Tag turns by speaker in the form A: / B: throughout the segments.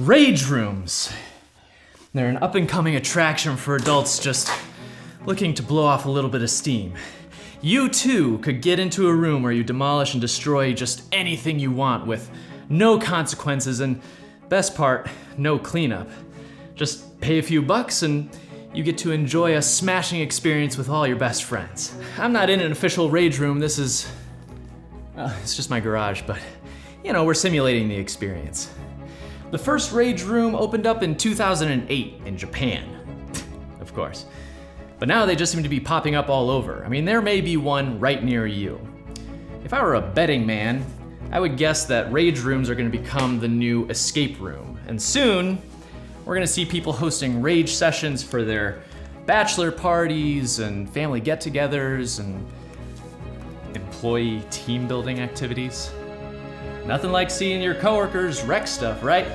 A: rage rooms. They're an up-and-coming attraction for adults just looking to blow off a little bit of steam. You too could get into a room where you demolish and destroy just anything you want with no consequences and, best part, no cleanup. Just pay a few bucks and you get to enjoy a smashing experience with all your best friends. I'm not in an official rage room, this is, it's just my garage, but we're simulating the experience. The first rage room opened up in 2008 in Japan, of course. But now they just seem to be popping up all over. I mean, there may be one right near you. If I were a betting man, I would guess that rage rooms are gonna become the new escape room. And soon, we're gonna see people hosting rage sessions for their bachelor parties and family get-togethers and employee team building activities. Nothing like seeing your coworkers wreck stuff, right?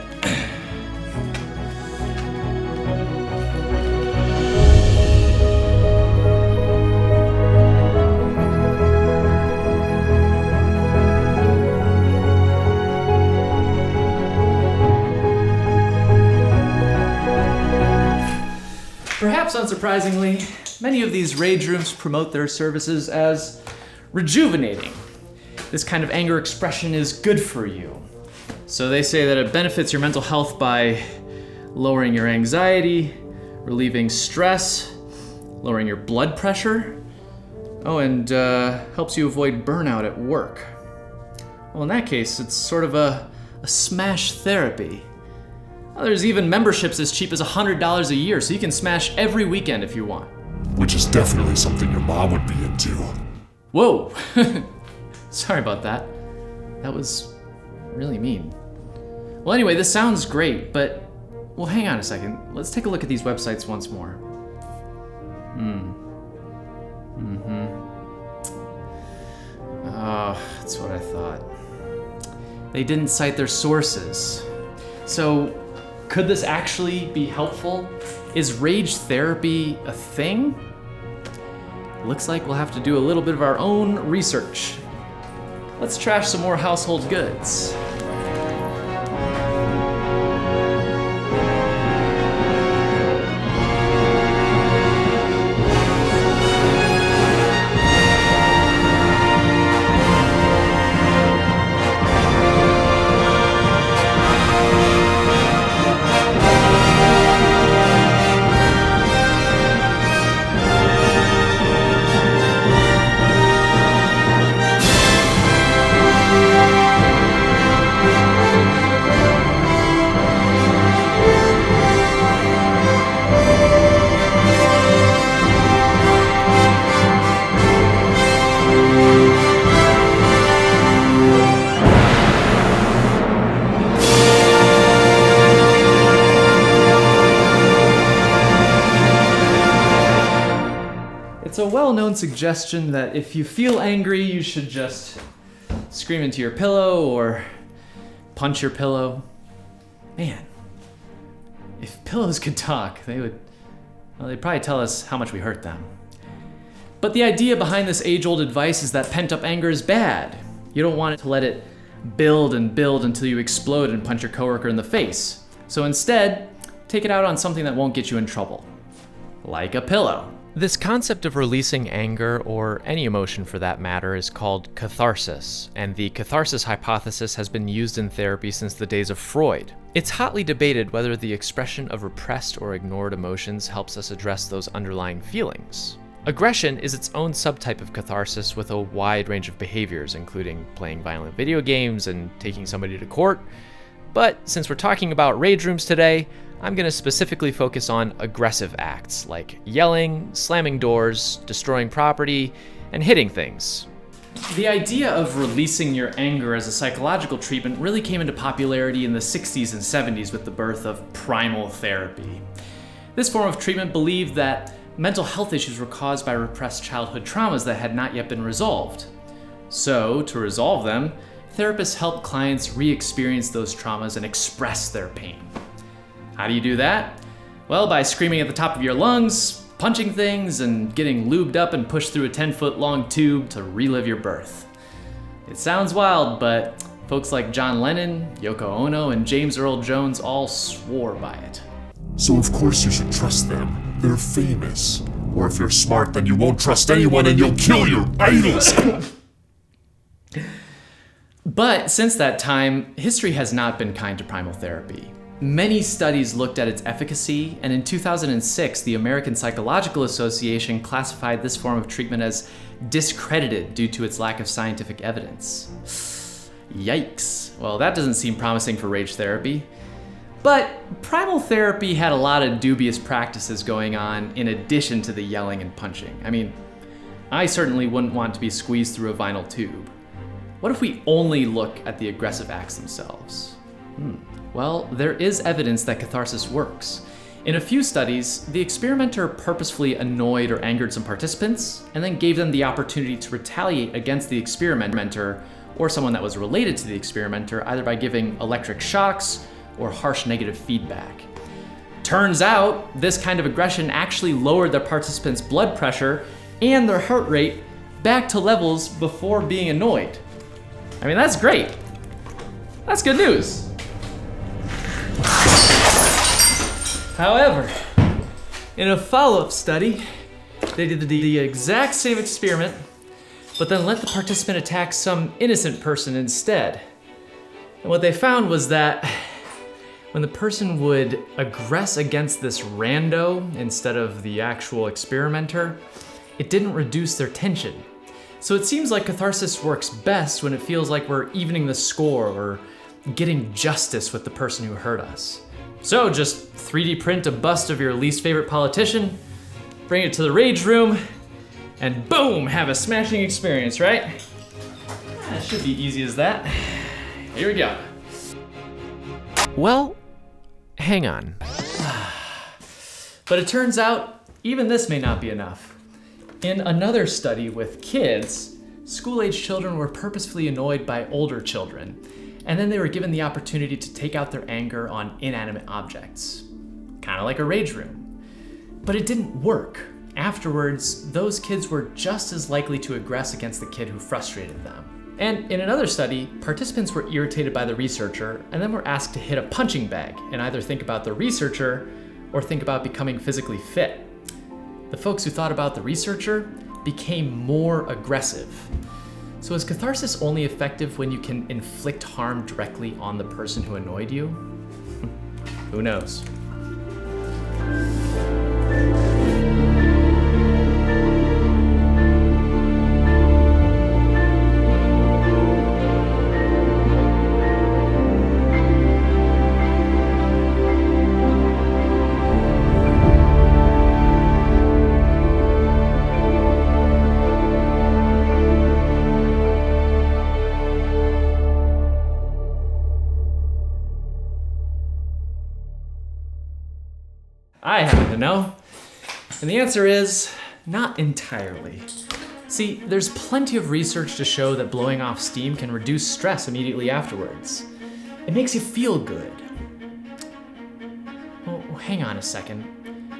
A: Perhaps unsurprisingly, many of these rage rooms promote their services as rejuvenating. This kind of anger expression is good for you. So they say that it benefits your mental health by lowering your anxiety, relieving stress, lowering your blood pressure, and helps you avoid burnout at work. Well, in that case, it's sort of a smash therapy. Well, there's even memberships as cheap as $100 a year, so you can smash every weekend if you want.
B: Which is definitely something your mom would be into.
A: Whoa! Sorry about that. That was really mean. Well, anyway, this sounds great, but, well, hang on a second. Let's take a look at these websites once more. Oh, that's what I thought. They didn't cite their sources. So, could this actually be helpful? Is rage therapy a thing? Looks like we'll have to do a little bit of our own research. Let's trash some more household goods. It's a well-known suggestion that if you feel angry, you should just scream into your pillow or punch your pillow. Man, if pillows could talk, they'd probably tell us how much we hurt them. But the idea behind this age-old advice is that pent-up anger is bad. You don't want to let it build and build until you explode and punch your coworker in the face. So instead, take it out on something that won't get you in trouble, like a pillow. This concept of releasing anger, or any emotion for that matter, is called catharsis, and the catharsis hypothesis has been used in therapy since the days of Freud. It's hotly debated whether the expression of repressed or ignored emotions helps us address those underlying feelings. Aggression is its own subtype of catharsis with a wide range of behaviors, including playing violent video games and taking somebody to court. But since we're talking about rage rooms today, I'm going to specifically focus on aggressive acts like yelling, slamming doors, destroying property, and hitting things. The idea of releasing your anger as a psychological treatment really came into popularity in the 60s and 70s with the birth of primal therapy. This form of treatment believed that mental health issues were caused by repressed childhood traumas that had not yet been resolved. So, to resolve them, therapists help clients re-experience those traumas and express their pain. How do you do that? Well, by screaming at the top of your lungs, punching things, and getting lubed up and pushed through a 10-foot long tube to relive your birth. It sounds wild, but Folks like John Lennon, Yoko Ono, and James Earl Jones all swore by it.
B: So of course you should trust them. They're famous. Or if you're smart, then you won't trust anyone and you'll kill your idols.
A: But since that time, history has not been kind to primal therapy. Many studies looked at its efficacy, and in 2006, the American Psychological Association classified this form of treatment as discredited due to its lack of scientific evidence. Yikes. Well, that doesn't seem promising for rage therapy. But primal therapy had a lot of dubious practices going on in addition to the yelling and punching. I mean, I certainly wouldn't want to be squeezed through a vinyl tube. What if we only look at the aggressive acts themselves? Well, there is evidence that catharsis works. In a few studies, the experimenter purposefully annoyed or angered some participants and then gave them the opportunity to retaliate against the experimenter or someone that was related to the experimenter, either by giving electric shocks or harsh negative feedback. Turns out, this kind of aggression actually lowered the participants' blood pressure and their heart rate back to levels before being annoyed. I mean, that's great. That's good news. However, in a follow-up study, they did the exact same experiment, but then let the participant attack some innocent person instead. And what they found was that when the person would aggress against this rando instead of the actual experimenter, it didn't reduce their tension. So it seems like catharsis works best when it feels like we're evening the score or getting justice with the person who hurt us. So just 3D print a bust of your least favorite politician, bring it to the rage room, and boom, have a smashing experience, right? That should be easy as that. Here we go. Well, hang on. But it turns out, even this may not be enough. In another study with kids, school-age children were purposefully annoyed by older children, and then they were given the opportunity to take out their anger on inanimate objects. Kind of like a rage room. But it didn't work. Afterwards, those kids were just as likely to aggress against the kid who frustrated them. And in another study, participants were irritated by the researcher and then were asked to hit a punching bag and either think about the researcher or think about becoming physically fit. The folks who thought about the researcher became more aggressive. So is catharsis only effective when you can inflict harm directly on the person who annoyed you? Who knows? I happen to know. And the answer is, not entirely. See, there's plenty of research to show that blowing off steam can reduce stress immediately afterwards. It makes you feel good. Well, hang on a second.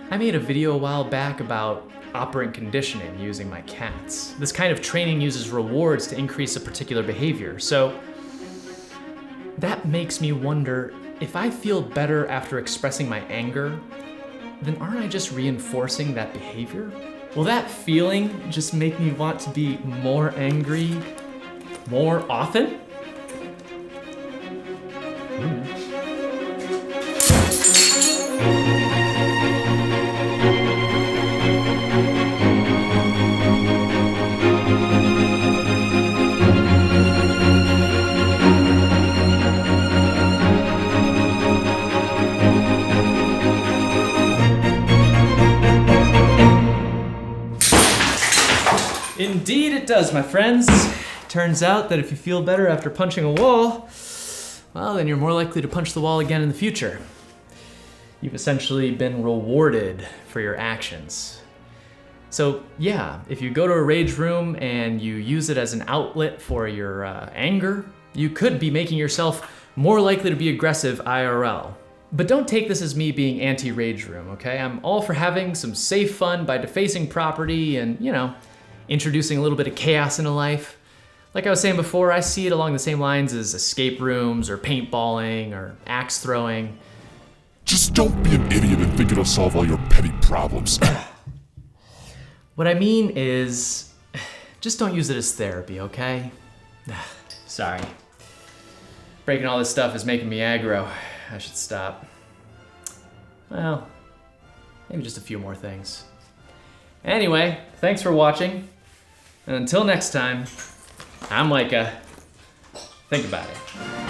A: I made a video a while back about operant conditioning using my cats. This kind of training uses rewards to increase a particular behavior, so that makes me wonder, if I feel better after expressing my anger, then aren't I just reinforcing that behavior? Will that feeling just make me want to be more angry more often? Indeed it does, my friends. Turns out that if you feel better after punching a wall, well, then you're more likely to punch the wall again in the future. You've essentially been rewarded for your actions. So yeah, if you go to a rage room and you use it as an outlet for your anger, you could be making yourself more likely to be aggressive IRL. But don't take this as me being anti-rage room, okay? I'm all for having some safe fun by defacing property and, introducing a little bit of chaos into life. Like I was saying before, I see it along the same lines as escape rooms or paintballing or axe throwing.
B: Just don't be an idiot and think it'll solve all your petty problems.
A: What I mean is, just don't use it as therapy, okay? Sorry. Breaking all this stuff is making me aggro. I should stop. Well, maybe just a few more things. Anyway, thanks for watching. And until next time, I'm Micah. Think about it.